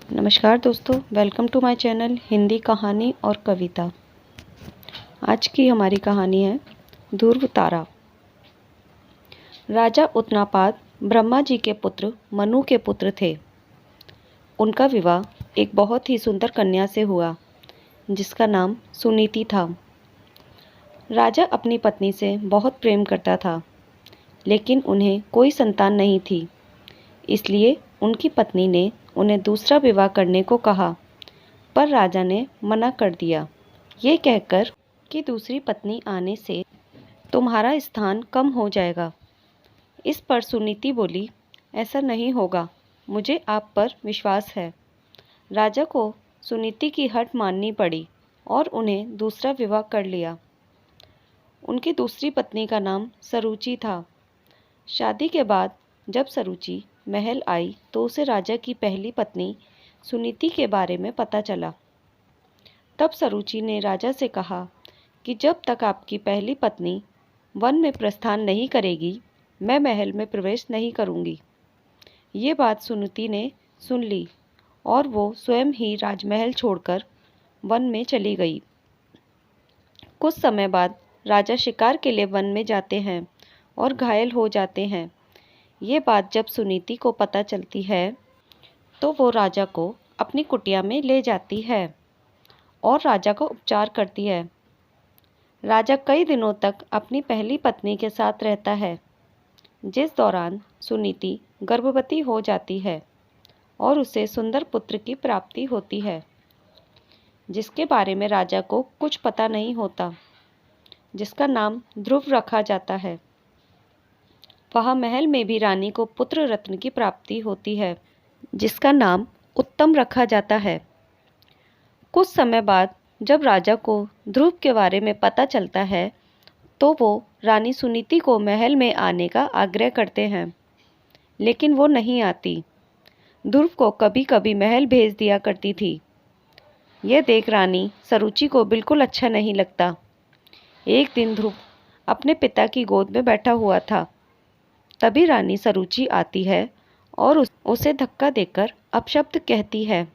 नमस्कार दोस्तों, welcome to my channel Hindi कहानी और कविता। आज की हमारी कहानी है ध्रुव तारा। राजा उत्तानपाद ब्रह्मा जी के पुत्र मनु के पुत्र थे। उनका विवाह एक बहुत ही सुंदर कन्या से हुआ जिसका नाम सुनीति था। राजा अपनी पत्नी से बहुत प्रेम करता था, लेकिन उन्हें कोई संतान नहीं थी। इसलिए उनकी पत्नी ने उन्हें दूसरा विवाह करने को कहा, पर राजा ने मना कर दिया, ये कहकर कि दूसरी पत्नी आने से तुम्हारा स्थान कम हो जाएगा। इस पर सुनीति बोली, ऐसा नहीं होगा, मुझे आप पर विश्वास है। राजा को सुनीति की हट माननी पड़ी और उन्हें दूसरा विवाह कर लिया। उनकी दूसरी पत्नी का नाम सरुचि था। शादी के बाद जब सरुचि महल आई तो उसे राजा की पहली पत्नी सुनीति के बारे में पता चला। तब सरुचि ने राजा से कहा कि जब तक आपकी पहली पत्नी वन में प्रस्थान नहीं करेगी, मैं महल में प्रवेश नहीं करूंगी। ये बात सुनीति ने सुन ली और वो स्वयं ही राजमहल छोड़कर वन में चली गई। कुछ समय बाद राजा शिकार के लिए वन में जाते हैं और घायल हो जाते हैं। ये बात जब सुनीति को पता चलती है तो वो राजा को अपनी कुटिया में ले जाती है और राजा का उपचार करती है। राजा कई दिनों तक अपनी पहली पत्नी के साथ रहता है, जिस दौरान सुनीति गर्भवती हो जाती है और उसे सुंदर पुत्र की प्राप्ति होती है, जिसके बारे में राजा को कुछ पता नहीं होता, जिसका नाम ध्रुव रखा जाता है। वहाँ महल में भी रानी को पुत्र रत्न की प्राप्ति होती है, जिसका नाम उत्तम रखा जाता है। कुछ समय बाद जब राजा को ध्रुव के बारे में पता चलता है तो वो रानी सुनीति को महल में आने का आग्रह करते हैं, लेकिन वो नहीं आती। ध्रुव को कभी कभी महल भेज दिया करती थी। यह देख रानी सरुचि को बिल्कुल अच्छा नहीं लगता। एक दिन ध्रुव अपने पिता की गोद में बैठा हुआ था। तभी रानी सरुचि आती है और उसे धक्का देकर अपशब्द कहती है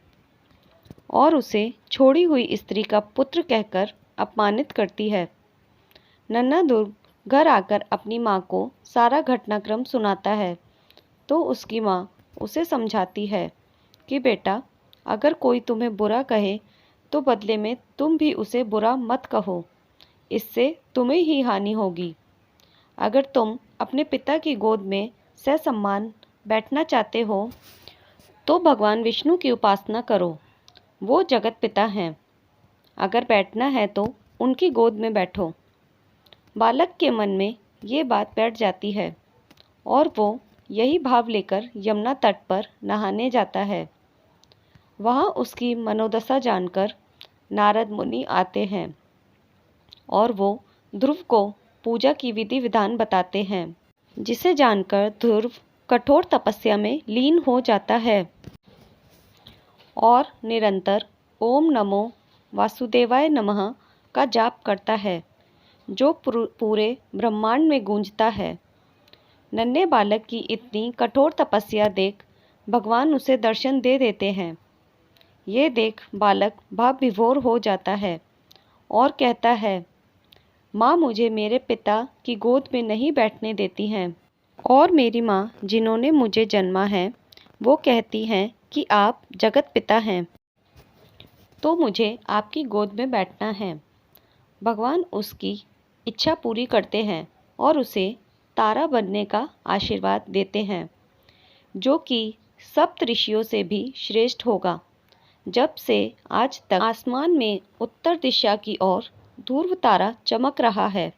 और उसे छोड़ी हुई स्त्री का पुत्र कहकर अपमानित करती है। नन्हा ध्रुव घर आकर अपनी माँ को सारा घटनाक्रम सुनाता है तो उसकी माँ उसे समझाती है कि बेटा, अगर कोई तुम्हें बुरा कहे तो बदले में तुम भी उसे बुरा मत कहो, इससे तुम्हें ही हानि होगी। अगर तुम अपने पिता की गोद में ससम्मान बैठना चाहते हो तो भगवान विष्णु की उपासना करो, वो जगत पिता हैं। अगर बैठना है तो उनकी गोद में बैठो। बालक के मन में ये बात बैठ जाती है और वो यही भाव लेकर यमुना तट पर नहाने जाता है। वहाँ उसकी मनोदशा जानकर नारद मुनि आते हैं और वो ध्रुव को पूजा की विधि विधान बताते हैं, जिसे जानकर ध्रुव कठोर तपस्या में लीन हो जाता है और निरंतर ओम नमो वासुदेवाय नमः का जाप करता है, जो पूरे ब्रह्मांड में गूंजता है। नन्हे बालक की इतनी कठोर तपस्या देख भगवान उसे दर्शन दे देते हैं। ये देख बालक भाव विभोर हो जाता है और कहता है, माँ मुझे मेरे पिता की गोद में नहीं बैठने देती हैं और मेरी माँ जिन्होंने मुझे जन्मा है वो कहती हैं कि आप जगत पिता हैं, तो मुझे आपकी गोद में बैठना है। भगवान उसकी इच्छा पूरी करते हैं और उसे तारा बनने का आशीर्वाद देते हैं, जो कि सप्त ऋषियों से भी श्रेष्ठ होगा। जब से आज तक आसमान में उत्तर दिशा की ओर ध्रुव तारा चमक रहा है।